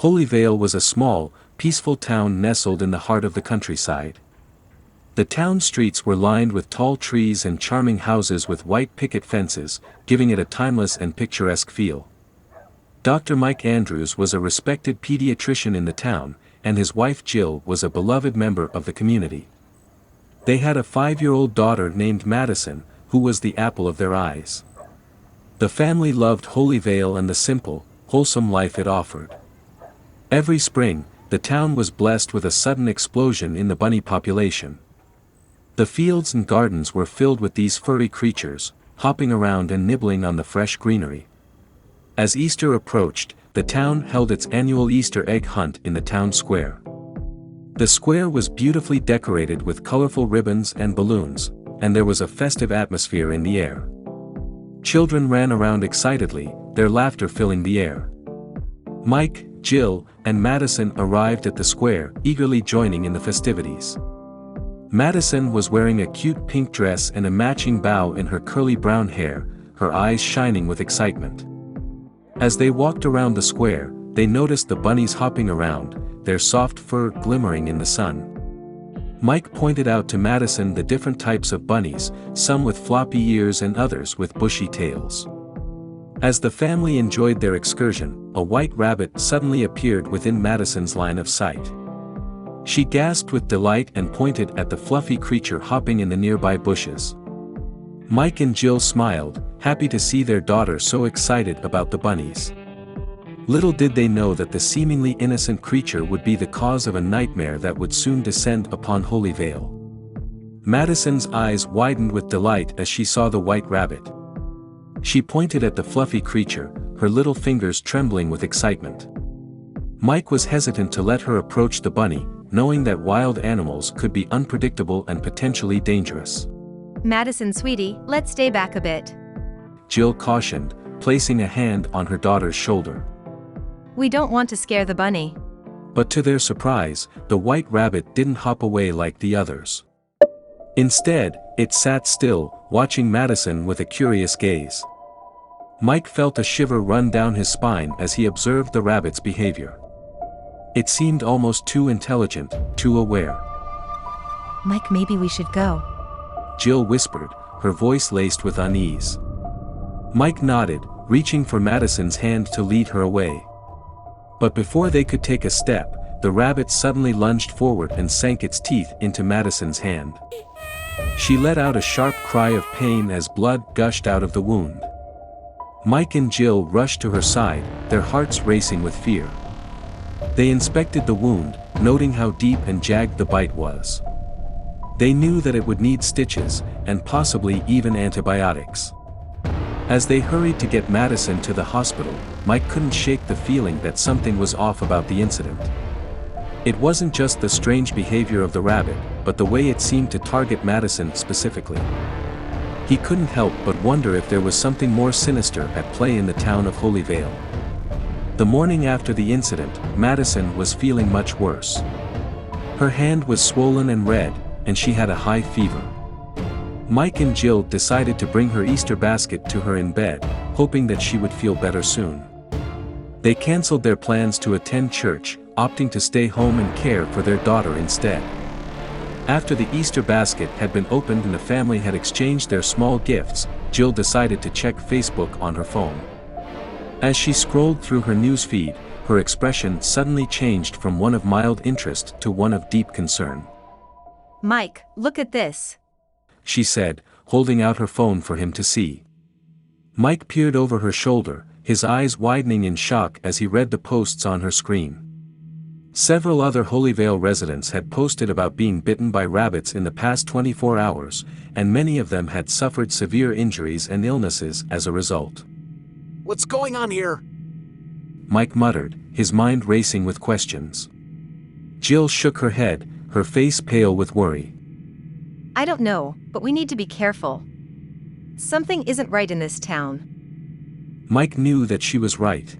Holyvale was a small, peaceful town nestled in the heart of the countryside. The town streets were lined with tall trees and charming houses with white picket fences, giving it a timeless and picturesque feel. Dr. Mike Andrews was a respected pediatrician in the town, and his wife Jill was a beloved member of the community. They had a 5-year-old daughter named Madison, who was the apple of their eyes. The family loved Holyvale and the simple, wholesome life it offered. Every spring, the town was blessed with a sudden explosion in the bunny population. The fields and gardens were filled with these furry creatures, hopping around and nibbling on the fresh greenery. As Easter approached, the town held its annual Easter egg hunt in the town square. The square was beautifully decorated with colorful ribbons and balloons, and there was a festive atmosphere in the air. Children ran around excitedly, their laughter filling the air. Mike, Jill, and Madison arrived at the square, eagerly joining in the festivities. Madison was wearing a cute pink dress and a matching bow in her curly brown hair, her eyes shining with excitement. As they walked around the square, they noticed the bunnies hopping around, their soft fur glimmering in the sun. Mike pointed out to Madison the different types of bunnies, some with floppy ears and others with bushy tails. As the family enjoyed their excursion, a white rabbit suddenly appeared within Madison's line of sight. She gasped with delight and pointed at the fluffy creature hopping in the nearby bushes. Mike and Jill smiled, happy to see their daughter so excited about the bunnies. Little did they know that the seemingly innocent creature would be the cause of a nightmare that would soon descend upon Holyvale. Madison's eyes widened with delight as she saw the white rabbit. She pointed at the fluffy creature, her little fingers trembling with excitement. Mike was hesitant to let her approach the bunny, knowing that wild animals could be unpredictable and potentially dangerous. Madison, sweetie, let's stay back a bit. Jill cautioned, placing a hand on her daughter's shoulder. We don't want to scare the bunny. But to their surprise, the white rabbit didn't hop away like the others. Instead, it sat still, watching Madison with a curious gaze. Mike felt a shiver run down his spine as he observed the rabbit's behavior. It seemed almost too intelligent, too aware. Mike, maybe we should go. Jill whispered, her voice laced with unease. Mike nodded, reaching for Madison's hand to lead her away. But before they could take a step, the rabbit suddenly lunged forward and sank its teeth into Madison's hand. She let out a sharp cry of pain as blood gushed out of the wound. Mike and Jill rushed to her side, their hearts racing with fear. They inspected the wound, noting how deep and jagged the bite was. They knew that it would need stitches, and possibly even antibiotics. As they hurried to get Madison to the hospital, Mike couldn't shake the feeling that something was off about the incident. It wasn't just the strange behavior of the rabbit, but the way it seemed to target Madison specifically. He couldn't help but wonder if there was something more sinister at play in the town of Holyvale. The morning after the incident, Madison was feeling much worse. Her hand was swollen and red, and she had a high fever. Mike and Jill decided to bring her Easter basket to her in bed, hoping that she would feel better soon. They canceled their plans to attend church, opting to stay home and care for their daughter instead. After the Easter basket had been opened and the family had exchanged their small gifts, Jill decided to check Facebook on her phone. As she scrolled through her news feed, her expression suddenly changed from one of mild interest to one of deep concern. Mike, look at this, she said, holding out her phone for him to see. Mike peered over her shoulder, his eyes widening in shock as he read the posts on her screen. Several other Holyvale residents had posted about being bitten by rabbits in the past 24 hours, and many of them had suffered severe injuries and illnesses as a result. What's going on here? Mike muttered, his mind racing with questions. Jill shook her head, her face pale with worry. I don't know, but we need to be careful. Something isn't right in this town. Mike knew that she was right.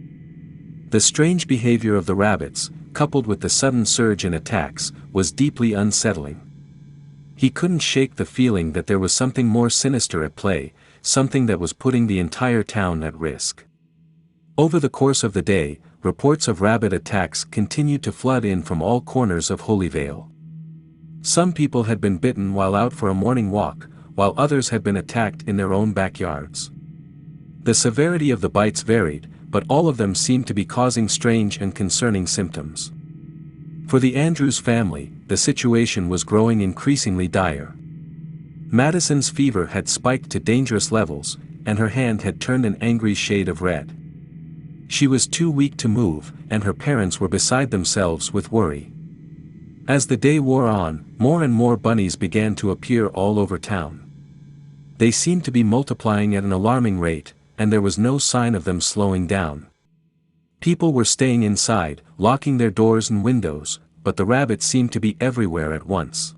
The strange behavior of the rabbits, coupled with the sudden surge in attacks, was deeply unsettling. He couldn't shake the feeling that there was something more sinister at play, something that was putting the entire town at risk. Over the course of the day, reports of rabid attacks continued to flood in from all corners of Holyvale. Some people had been bitten while out for a morning walk, while others had been attacked in their own backyards. The severity of the bites varied, but all of them seemed to be causing strange and concerning symptoms. For the Andrews family, the situation was growing increasingly dire. Madison's fever had spiked to dangerous levels, and her hand had turned an angry shade of red. She was too weak to move, and her parents were beside themselves with worry. As the day wore on, more and more bunnies began to appear all over town. They seemed to be multiplying at an alarming rate, and there was no sign of them slowing down. People were staying inside, locking their doors and windows, but the rabbits seemed to be everywhere at once.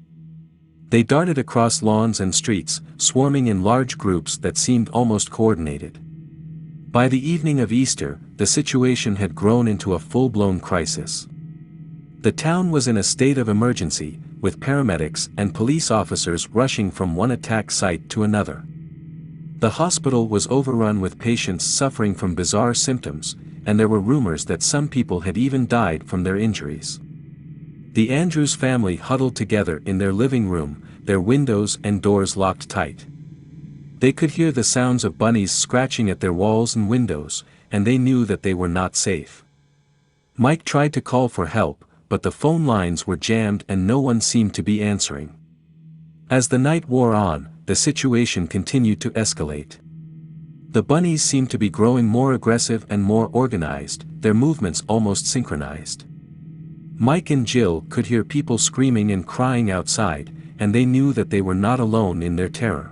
They darted across lawns and streets, swarming in large groups that seemed almost coordinated. By the evening of Easter, the situation had grown into a full-blown crisis. The town was in a state of emergency, with paramedics and police officers rushing from one attack site to another. The hospital was overrun with patients suffering from bizarre symptoms, and there were rumors that some people had even died from their injuries. The Andrews family huddled together in their living room, their windows and doors locked tight. They could hear the sounds of bunnies scratching at their walls and windows, and they knew that they were not safe. Mike tried to call for help, but the phone lines were jammed and no one seemed to be answering. As the night wore on, the situation continued to escalate. The bunnies seemed to be growing more aggressive and more organized, their movements almost synchronized. Mike and Jill could hear people screaming and crying outside, and they knew that they were not alone in their terror.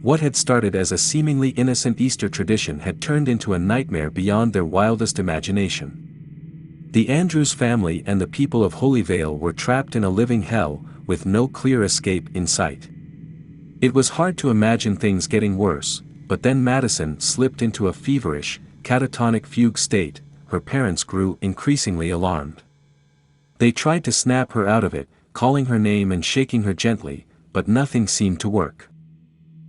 What had started as a seemingly innocent Easter tradition had turned into a nightmare beyond their wildest imagination. The Andrews family and the people of Holyvale were trapped in a living hell, with no clear escape in sight. It was hard to imagine things getting worse, but then Madison slipped into a feverish, catatonic fugue state. Her parents grew increasingly alarmed. They tried to snap her out of it, calling her name and shaking her gently, but nothing seemed to work.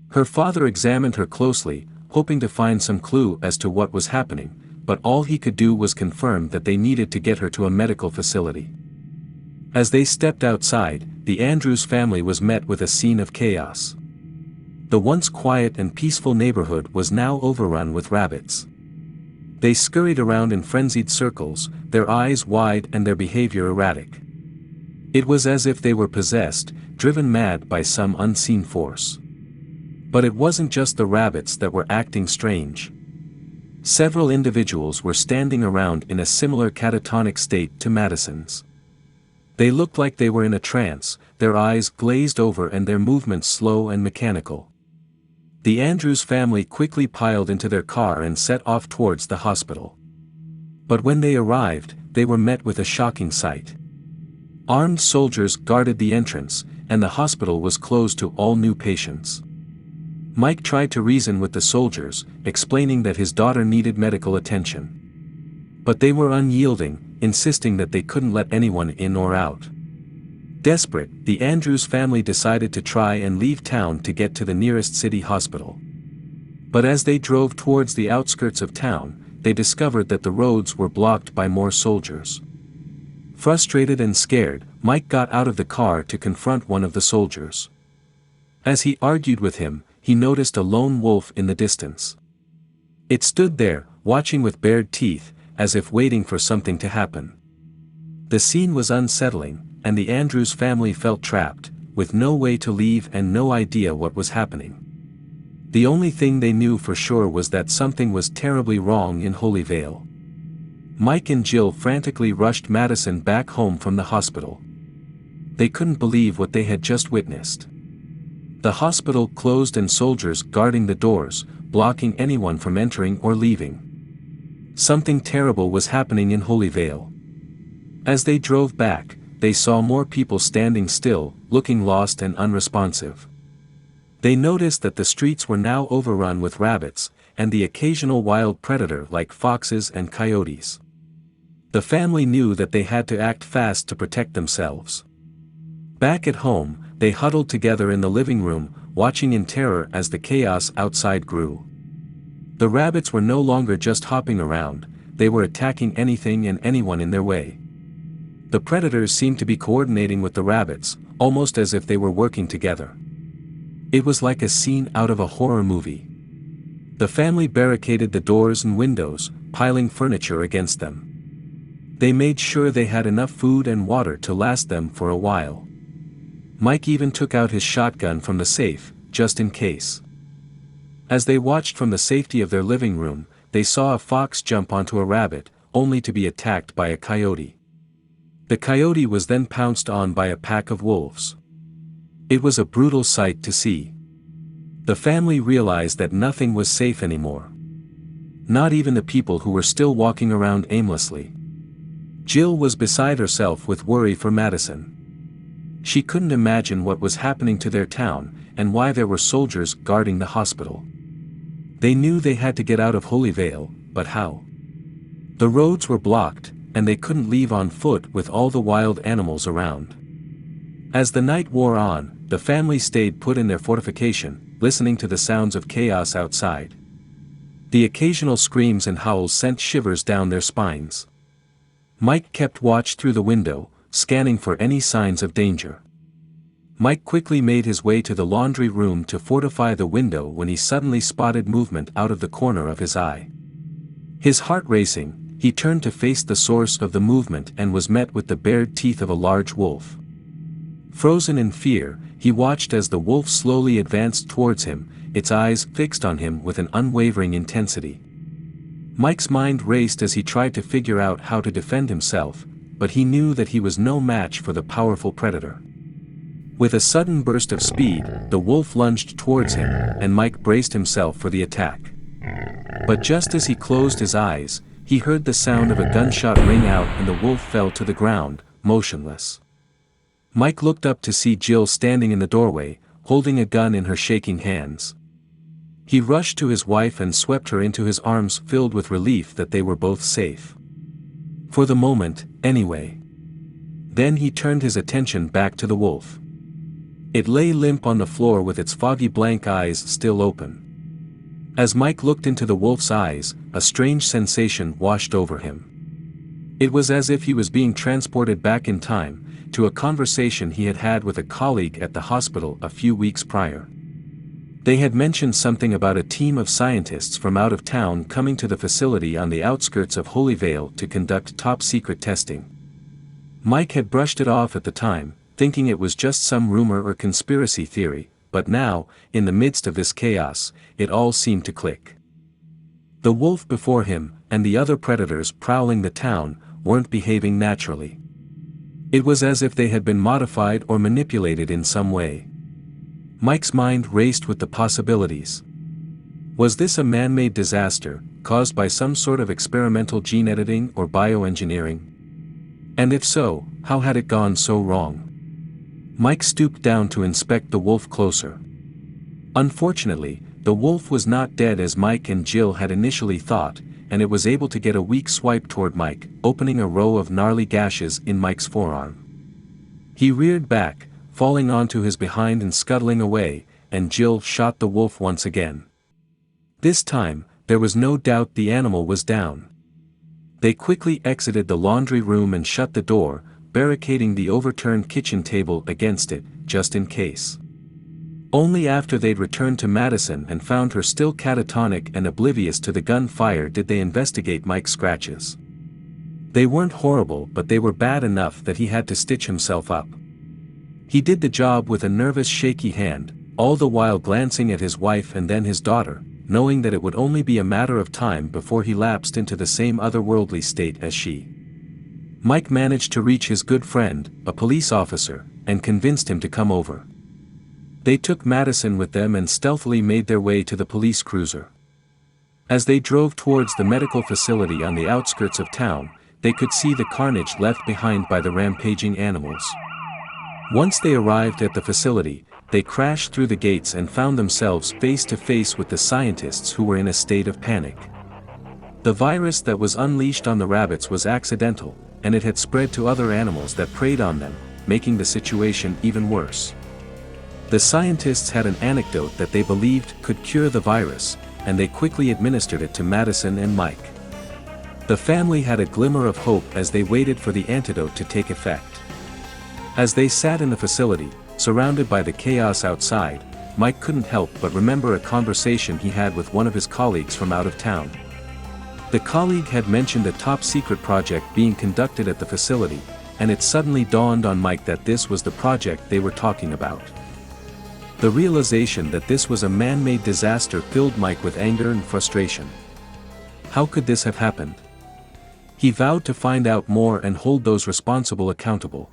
Her father examined her closely, hoping to find some clue as to what was happening, but all he could do was confirm that they needed to get her to a medical facility. As they stepped outside, the Andrews family was met with a scene of chaos. The once quiet and peaceful neighborhood was now overrun with rabbits. They scurried around in frenzied circles, their eyes wide and their behavior erratic. It was as if they were possessed, driven mad by some unseen force. But it wasn't just the rabbits that were acting strange. Several individuals were standing around in a similar catatonic state to Madison's. They looked like they were in a trance, their eyes glazed over and their movements slow and mechanical. The Andrews family quickly piled into their car and set off towards the hospital. But when they arrived, they were met with a shocking sight. Armed soldiers guarded the entrance, and the hospital was closed to all new patients. Mike tried to reason with the soldiers, explaining that his daughter needed medical attention. But they were unyielding, insisting that they couldn't let anyone in or out. Desperate, the Andrews family decided to try and leave town to get to the nearest city hospital. But as they drove towards the outskirts of town, they discovered that the roads were blocked by more soldiers. Frustrated and scared, Mike got out of the car to confront one of the soldiers. As he argued with him, he noticed a lone wolf in the distance. It stood there, watching with bared teeth, as if waiting for something to happen. The scene was unsettling, and the Andrews family felt trapped, with no way to leave and no idea what was happening. The only thing they knew for sure was that something was terribly wrong in Holyvale. Mike and Jill frantically rushed Madison back home from the hospital. They couldn't believe what they had just witnessed. The hospital closed and soldiers guarding the doors, blocking anyone from entering or leaving. Something terrible was happening in Holyvale. As they drove back, they saw more people standing still, looking lost and unresponsive. They noticed that the streets were now overrun with rabbits, and the occasional wild predator like foxes and coyotes. The family knew that they had to act fast to protect themselves. Back at home, they huddled together in the living room, watching in terror as the chaos outside grew. The rabbits were no longer just hopping around, they were attacking anything and anyone in their way. The predators seemed to be coordinating with the rabbits, almost as if they were working together. It was like a scene out of a horror movie. The family barricaded the doors and windows, piling furniture against them. They made sure they had enough food and water to last them for a while. Mike even took out his shotgun from the safe, just in case. As they watched from the safety of their living room, they saw a fox jump onto a rabbit, only to be attacked by a coyote. The coyote was then pounced on by a pack of wolves. It was a brutal sight to see. The family realized that nothing was safe anymore. Not even the people who were still walking around aimlessly. Jill was beside herself with worry for Madison. She couldn't imagine what was happening to their town, and why there were soldiers guarding the hospital. They knew they had to get out of Holyvale, but how? The roads were blocked, and they couldn't leave on foot with all the wild animals around. As the night wore on, the family stayed put in their fortification, listening to the sounds of chaos outside. The occasional screams and howls sent shivers down their spines. Mike kept watch through the window, scanning for any signs of danger. Mike quickly made his way to the laundry room to fortify the window when he suddenly spotted movement out of the corner of his eye. His heart racing, he turned to face the source of the movement and was met with the bared teeth of a large wolf. Frozen in fear, he watched as the wolf slowly advanced towards him, its eyes fixed on him with an unwavering intensity. Mike's mind raced as he tried to figure out how to defend himself, but he knew that he was no match for the powerful predator. With a sudden burst of speed, the wolf lunged towards him, and Mike braced himself for the attack. But just as he closed his eyes, he heard the sound of a gunshot ring out and the wolf fell to the ground, motionless. Mike looked up to see Jill standing in the doorway, holding a gun in her shaking hands. He rushed to his wife and swept her into his arms, filled with relief that they were both safe. For the moment, anyway. Then he turned his attention back to the wolf. It lay limp on the floor with its foggy blank eyes still open. As Mike looked into the wolf's eyes, a strange sensation washed over him. It was as if he was being transported back in time, to a conversation he had had with a colleague at the hospital a few weeks prior. They had mentioned something about a team of scientists from out of town coming to the facility on the outskirts of Holyvale to conduct top-secret testing. Mike had brushed it off at the time, thinking it was just some rumor or conspiracy theory, but now, in the midst of this chaos, it all seemed to click. The wolf before him, and the other predators prowling the town, weren't behaving naturally. It was as if they had been modified or manipulated in some way. Mike's mind raced with the possibilities. Was this a man-made disaster, caused by some sort of experimental gene editing or bioengineering? And if so, how had it gone so wrong? Mike stooped down to inspect the wolf closer. Unfortunately, the wolf was not dead as Mike and Jill had initially thought, and it was able to get a weak swipe toward Mike, opening a row of gnarly gashes in Mike's forearm. He reared back, falling onto his behind and scuttling away, and Jill shot the wolf once again. This time, there was no doubt the animal was down. They quickly exited the laundry room and shut the door, barricading the overturned kitchen table against it, just in case. Only after they'd returned to Madison and found her still catatonic and oblivious to the gunfire did they investigate Mike's scratches. They weren't horrible, but they were bad enough that he had to stitch himself up. He did the job with a nervous, shaky hand, all the while glancing at his wife and then his daughter, knowing that it would only be a matter of time before he lapsed into the same otherworldly state as she. Mike managed to reach his good friend, a police officer, and convinced him to come over. They took Madison with them and stealthily made their way to the police cruiser. As they drove towards the medical facility on the outskirts of town, they could see the carnage left behind by the rampaging animals. Once they arrived at the facility, they crashed through the gates and found themselves face to face with the scientists who were in a state of panic. The virus that was unleashed on the rabbits was accidental, and it had spread to other animals that preyed on them, making the situation even worse. The scientists had an antidote that they believed could cure the virus, and they quickly administered it to Madison and Mike. The family had a glimmer of hope as they waited for the antidote to take effect. As they sat in the facility, surrounded by the chaos outside, Mike couldn't help but remember a conversation he had with one of his colleagues from out of town. The colleague had mentioned a top-secret project being conducted at the facility, and it suddenly dawned on Mike that this was the project they were talking about. The realization that this was a man-made disaster filled Mike with anger and frustration. How could this have happened? He vowed to find out more and hold those responsible accountable.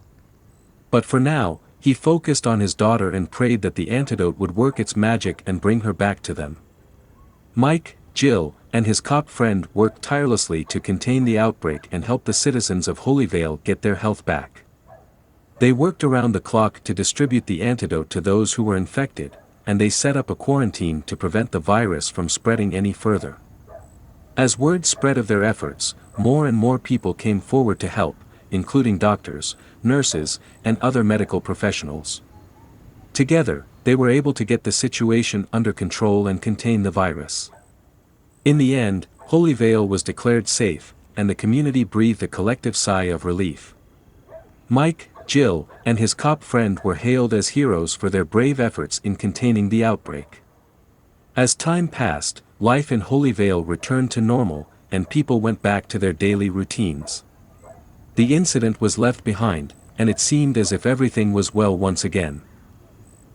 But for now, he focused on his daughter and prayed that the antidote would work its magic and bring her back to them. Mike, Jill, and his cop friend worked tirelessly to contain the outbreak and help the citizens of Holyvale get their health back. They worked around the clock to distribute the antidote to those who were infected, and they set up a quarantine to prevent the virus from spreading any further. As word spread of their efforts, more and more people came forward to help, including doctors, nurses, and other medical professionals. Together, they were able to get the situation under control and contain the virus. In the end, Holyvale was declared safe, and the community breathed a collective sigh of relief. Mike, Jill, and his cop friend were hailed as heroes for their brave efforts in containing the outbreak. As time passed, life in Holyvale returned to normal, and people went back to their daily routines. The incident was left behind, and it seemed as if everything was well once again.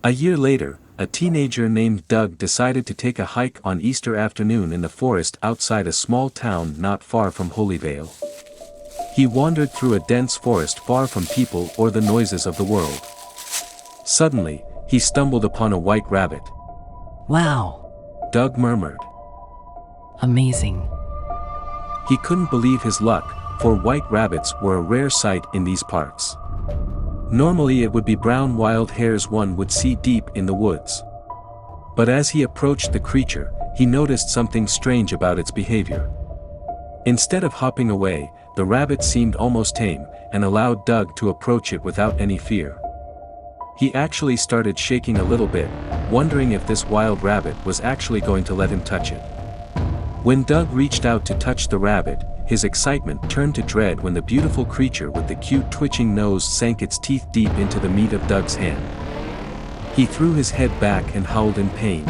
A year later, a teenager named Doug decided to take a hike on Easter afternoon in the forest outside a small town not far from Holyvale. He wandered through a dense forest far from people or the noises of the world. Suddenly, he stumbled upon a white rabbit. Wow. Doug murmured. Amazing. He couldn't believe his luck, for white rabbits were a rare sight in these parts. Normally it would be brown wild hares one would see deep in the woods. But as he approached the creature, he noticed something strange about its behavior. Instead of hopping away, the rabbit seemed almost tame, and allowed Doug to approach it without any fear. He actually started shaking a little bit, wondering if this wild rabbit was actually going to let him touch it. When Doug reached out to touch the rabbit, his excitement turned to dread when the beautiful creature with the cute twitching nose sank its teeth deep into the meat of Doug's hand. He threw his head back and howled in pain.